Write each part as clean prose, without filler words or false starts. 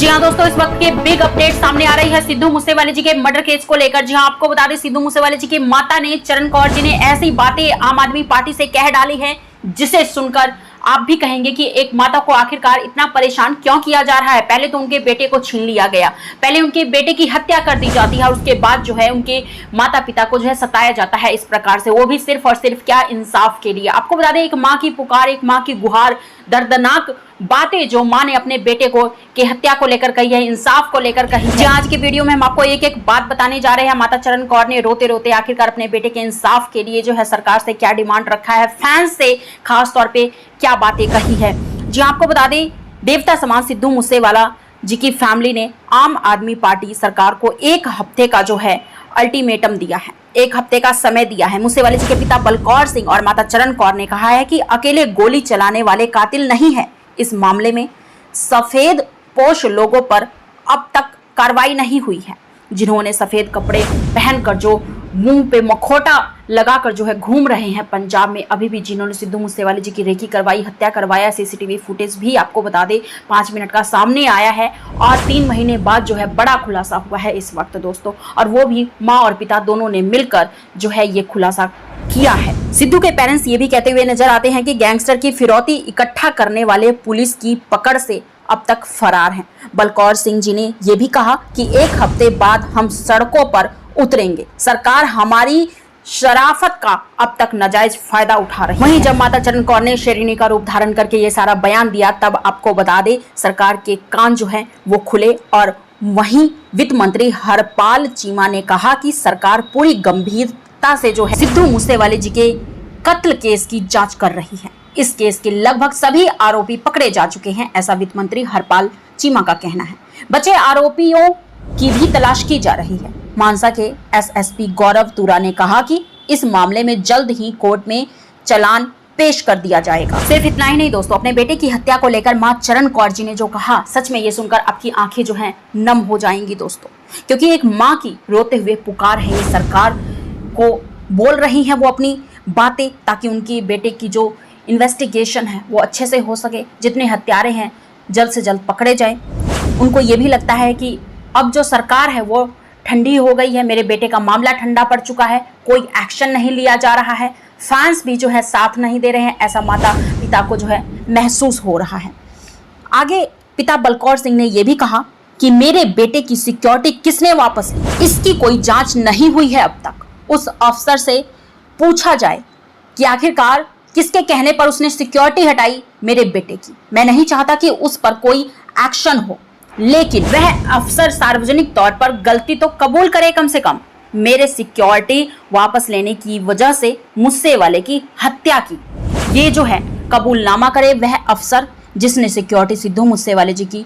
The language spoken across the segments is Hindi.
जी हाँ दोस्तों, इस वक्त के बिग अपडेट सामने आ रही है सिद्धू मूसेवाले जी के मर्डर केस को लेकर। जी हाँ, आपको बता दें सिद्धू मूसेवाले जी की माता ने चरण कौर जी ने ऐसी बातें आम आदमी पार्टी से कह डाली हैं जिसे सुनकर आप भी कहेंगे कि एक माता को आखिरकार इतना परेशान क्यों किया जा रहा है। पहले तो उनके बेटे को छीन लिया गया, पहले उनके बेटे की हत्या कर दी जाती है और उसके बाद जो है उनके माता पिता को जो है सताया जाता है इस प्रकार से, वो भी सिर्फ और सिर्फ क्या, इंसाफ के लिए। आपको बता दें एक माँ की पुकार, एक माँ की गुहार, दर्दनाक बातें जो माँ ने अपने बेटे को की हत्या को लेकर कही है, इंसाफ को लेकर कही है। आज की वीडियो में हम आपको एक एक बात बताने जा रहे हैं। माता चरण कौर ने रोते रोते आखिरकार अपने बेटे के इंसाफ के लिए जो है सरकार से क्या डिमांड रखा है, फैंस से खास तौर पे क्या बातें कही है। जी आपको बता दें देवता समान सिद्धू मूसेवाला जी की फैमिली ने आम आदमी पार्टी सरकार को एक हफ्ते का जो है अल्टीमेटम दिया है, एक हफ्ते का समय दिया है। मूसेवाले जी के पिता बलकौर सिंह और माता चरण कौर ने कहा है कि अकेले गोली चलाने वाले कातिल नहीं है। इस मामले में सफेद पोश लोगों पर अब तक कार्रवाई नहीं हुई है, जिन्होंने सफेद कपड़े पहनकर जो मुंह पे मखौटा लगाकर जो है घूम रहे हैं पंजाब में, अभी भी जिन्होंने सिद्धू मूसेवाले जी की रेकी करवाई, हत्या करवाया। सीसीटीवी फुटेज भी आपको बता दें 5 मिनट का सामने आया है और 3 महीने बाद जो है बड़ा खुलासा हुआ है इस वक्त दोस्तों, और वो भी माँ और पिता दोनों ने मिलकर जो है ये खुलासा किया है। सिद्धू के पेरेंट्स ये भी कहते हुए नजर आते हैं कि गैंगस्टर की फिरौती इकट्ठा करने वाले पुलिस की पकड़ से अब तक फरार हैं। बलकौर सिंह जी ने यह भी कहा कि एक हफ्ते बाद हम सड़कों पर उतरेंगे, सरकार हमारी शराफत का अब तक नाजायज फायदा उठा रही है। वहीं जब माता चरण कौर ने शेरनी का रूप धारण करके ये सारा बयान दिया, तब आपको बता दे सरकार के कान जो है वो खुले। और वहीं वित्त मंत्री हरपाल चीमा ने कहा कि सरकार पूरी गंभीरता से जो है सिद्धू मूसेवाले जी के कत्ल केस की जांच कर रही है। इस केस के लगभग सभी आरोपी पकड़े जा चुके हैं, ऐसा वित्त मंत्री हरपाल चीमा का कहना है। बचे आरोपियों की भी तलाश की जा रही है। मानसा के एसएसपी गौरव तुरा ने कहा कि इस मामले में जल्द ही कोर्ट में चालान पेश कर दिया जाएगा। सिर्फ इतना ही नहीं दोस्तों, अपने बेटे की हत्या को लेकर मां चरण कौर जी ने जो कहा, सच में ये सुनकर आपकी आंखें जो हैं नम हो जाएंगी दोस्तों, क्योंकि एक मां की रोते हुए पुकार है। ये सरकार को बोल रही है वो अपनी बातें, ताकि उनकी बेटे की जो इन्वेस्टिगेशन है वो अच्छे से हो सके, जितने हत्यारे हैं जल्द से जल्द पकड़े जाए। उनको ये भी लगता है कि अब जो सरकार है वो ठंडी हो गई है, मेरे बेटे का मामला ठंडा पड़ चुका है, कोई एक्शन नहीं लिया जा रहा है, फैंस भी जो है साथ नहीं दे रहे हैं, ऐसा माता पिता को जो है महसूस हो रहा है। आगे पिता बलकौर सिंह ने यह भी कहा कि मेरे बेटे की सिक्योरिटी किसने वापस ली, इसकी कोई जांच नहीं हुई है अब तक। उस अफसर से पूछा जाए कि आखिरकार किसके कहने पर उसने सिक्योरिटी हटाई मेरे बेटे की। मैं नहीं चाहता कि उस पर कोई एक्शन हो, लेकिन वह अफसर सार्वजनिक तौर पर गलती तो कबूल करे कम से कम। मेरे सिक्योरिटी वापस लेने की वजह से मूसेवाले की हत्या की, ये जो है कबूलनामा करे वह अफसर जिसने सिक्योरिटी सिद्धू मूसेवाले जी की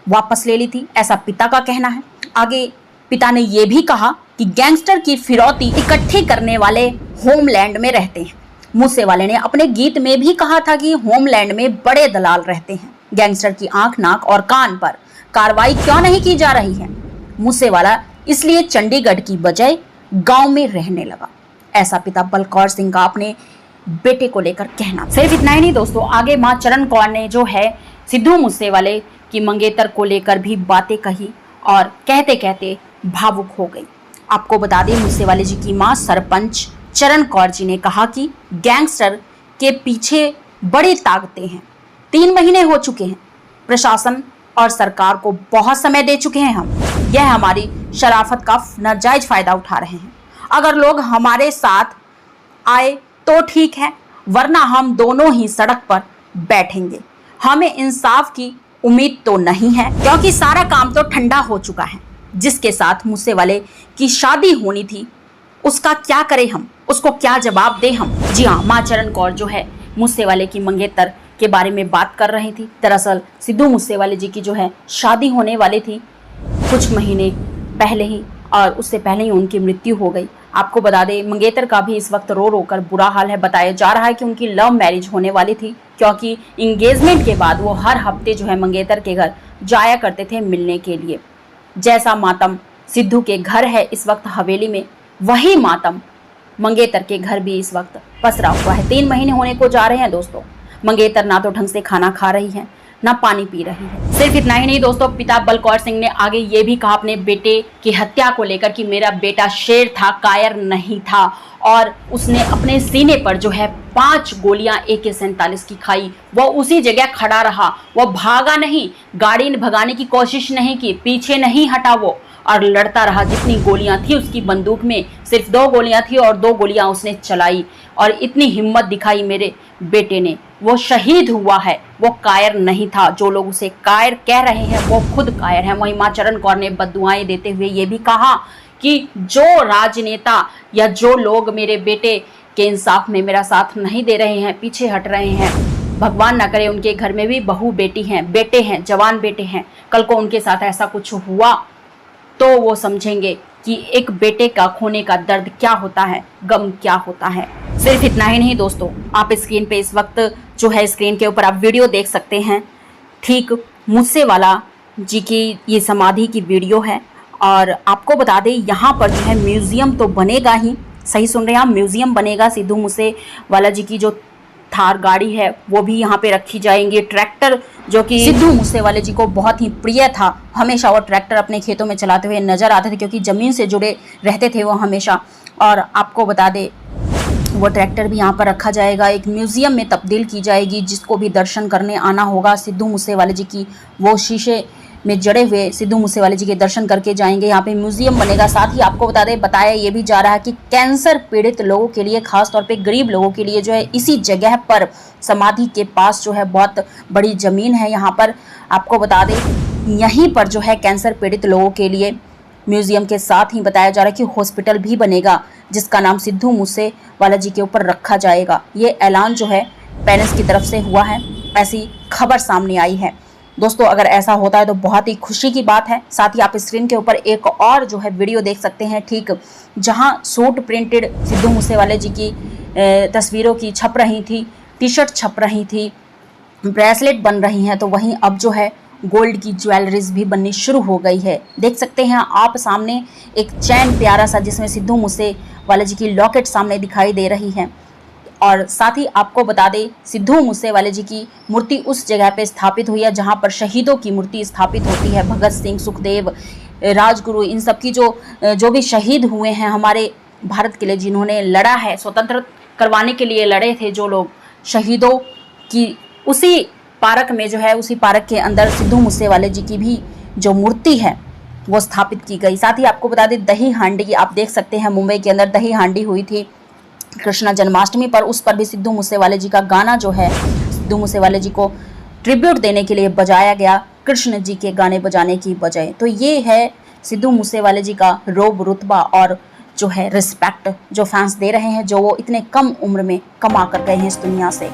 वापस ले ली थी, ऐसा पिता का कहना है। आगे पिता ने यह भी कहा कि गैंगस्टर की फिरौती इकट्ठी करने वाले होमलैंड में रहते हैं। मूसेवाले ने अपने गीत में भी कहा था कि होमलैंड में बड़े दलाल रहते हैं, गैंगस्टर की आंख, नाक और कान पर कार्रवाई क्यों नहीं की जा रही है। मूसेवाला इसलिए चंडीगढ़ की बजाय गांव में रहने लगा, ऐसा पिता बलकौर सिंह का अपने बेटे को लेकर कहना। सिर्फ इतना ही नहीं दोस्तों, आगे मां चरण कौर ने जो है सिद्धू मूसेवाले की मंगेतर को लेकर भी बातें कही और कहते कहते भावुक हो गई। आपको बता दें मूसेवाले जी की मां सरपंच चरण कौर जी ने कहा कि गैंगस्टर के पीछे बड़ी ताकतें हैं। 3 महीने हो चुके हैं, प्रशासन और सरकार को बहुत समय दे चुके हैं हम, यह हमारी शराफत का नाजायज फायदा उठा रहे हैं। अगर लोग हमारे साथ आए तो ठीक है, वरना हम दोनों ही सड़क पर बैठेंगे। हमें इंसाफ की उम्मीद तो नहीं है, क्योंकि सारा काम तो ठंडा हो चुका है। जिसके साथ मूसेवाले की शादी होनी थी उसका क्या करें हम, उसको क्या जवाब दें हम। जी हाँ, मां चरण कौर जो है मूसेवाले की मंगेतर के बारे में बात कर रही थी। दरअसल सिद्धू मूसेवाले जी की जो है शादी होने वाली थी कुछ महीने पहले ही, और उससे पहले ही उनकी मृत्यु हो गई। आपको बता दें मंगेतर का भी इस वक्त रो रो कर बुरा हाल है। बताया जा रहा है कि उनकी लव मैरिज होने वाली थी, क्योंकि इंगेजमेंट के बाद वो हर हफ्ते जो है मंगेतर के घर जाया करते थे मिलने के लिए। जैसा मातम सिद्धू के घर है इस वक्त हवेली में, वही मातम मंगेतर के घर भी इस वक्त पसरा हुआ है। 3 महीने होने को जा रहे हैं दोस्तों। मंगेतर ना तो ढंग से खाना खा रही है, ना पानी पी रही है। सिर्फ इतना ही नहीं दोस्तों, पिता बलकौर सिंह ने आगे ये भी कहा अपने बेटे की हत्या को लेकर कि मेरा बेटा शेर था, कायर नहीं था, और उसने अपने सीने पर जो है 5 गोलियां AK-47 की खाई। वो उसी जगह खड़ा रहा, वो भागा नहीं, गाड़ी भगाने की कोशिश नहीं की, पीछे नहीं हटा वो, और लड़ता रहा। जितनी गोलियां थी उसकी बंदूक में सिर्फ 2 गोलियां थी और 2 गोलियां उसने चलाई, और इतनी हिम्मत दिखाई मेरे बेटे ने। वो शहीद हुआ है, वो कायर नहीं था। जो लोग उसे कायर कह रहे हैं वो खुद कायर हैं। वहीं मां चरण कौर ने बद्दुआएं देते हुए ये भी कहा कि जो राजनेता या जो लोग मेरे बेटे के इंसाफ में मेरा साथ नहीं दे रहे हैं, पीछे हट रहे हैं, भगवान ना करे उनके घर में भी बहू बेटी हैं, बेटे हैं, जवान बेटे हैं, कल को उनके साथ ऐसा कुछ हुआ तो वो समझेंगे कि एक बेटे का खोने का दर्द क्या होता है, गम क्या होता है। सिर्फ इतना ही नहीं दोस्तों, आप स्क्रीन पे इस वक्त जो है स्क्रीन के ऊपर आप वीडियो देख सकते हैं, ठीक मूसेवाला जी की ये समाधि की वीडियो है। और आपको बता दें यहाँ पर जो है म्यूजियम तो बनेगा ही, सही सुन रहे हैं आप, म्यूजियम बनेगा। सिद्धू मूसेवाला जी की जो थार गाड़ी है वो भी यहाँ पे रखी जाएंगी। ट्रैक्टर जो कि सिद्धू मूसेवाले जी को बहुत ही प्रिय था, हमेशा वो ट्रैक्टर अपने खेतों में चलाते हुए नजर आते थे क्योंकि ज़मीन से जुड़े रहते थे वो हमेशा। और आपको बता दें वो ट्रैक्टर भी यहाँ पर रखा जाएगा, एक म्यूज़ियम में तब्दील की जाएगी। जिसको भी दर्शन करने आना होगा सिद्धू मूसेवाले जी की, वो शीशे में जड़े हुए सिद्धू मूसेवाले जी के दर्शन करके जाएंगे। यहाँ पे म्यूजियम बनेगा। साथ ही आपको बताया ये भी जा रहा है कि कैंसर पीड़ित लोगों के लिए, खास तौर पे गरीब लोगों के लिए जो है इसी जगह पर समाधि के पास जो है बहुत बड़ी ज़मीन है। यहाँ पर आपको बता दें यहीं पर जो है कैंसर पीड़ित लोगों के लिए म्यूजियम के साथ ही बताया जा रहा है कि हॉस्पिटल भी बनेगा जिसका नाम सिद्धू मूसेवाला जी के ऊपर रखा जाएगा। ये ऐलान जो है पेरेंट्स की तरफ से हुआ है, ऐसी खबर सामने आई है। दोस्तों अगर ऐसा होता है तो बहुत ही खुशी की बात है। साथ ही आप स्क्रीन के ऊपर एक और जो है वीडियो देख सकते हैं, ठीक जहां सूट प्रिंटेड सिद्धू मूसेवाले जी की तस्वीरों की छप रही थी, टी-शर्ट छप रही थी, ब्रेसलेट बन रही हैं, तो वहीं अब जो है गोल्ड की ज्वेलरीज भी बननी शुरू हो गई है। देख सकते हैं आप सामने एक चैन प्यारा सा जिसमें सिद्धू मूसेवाले जी की लॉकेट सामने दिखाई दे रही है। और साथ ही आपको बता दें सिद्धू मूसेवाले जी की मूर्ति उस जगह पे स्थापित हुई है जहां पर शहीदों की मूर्ति स्थापित होती है। भगत सिंह, सुखदेव, राजगुरु, इन सब की जो भी शहीद हुए हैं हमारे भारत के लिए, जिन्होंने लड़ा है, स्वतंत्र करवाने के लिए लड़े थे जो लोग, शहीदों की उसी पार्क में जो है, उसी पार्क के अंदर सिद्धू मूसेवाले जी की भी जो मूर्ति है वो स्थापित की गई। साथ ही आपको बता दें दही हांडी, आप देख सकते हैं मुंबई के अंदर दही हांडी हुई थी कृष्णा जन्माष्टमी पर, उस पर भी सिद्धू मूसेवाले जी का गाना जो है सिद्धू मूसेवाले जी को ट्रिब्यूट देने के लिए बजाया गया, कृष्ण जी के गाने बजाने की बजाय। तो ये है सिद्धू मूसेवाले जी का रोब रुतबा और जो है रिस्पेक्ट जो फैंस दे रहे हैं, जो वो इतने कम उम्र में कमा कर गए हैं इस दुनिया से।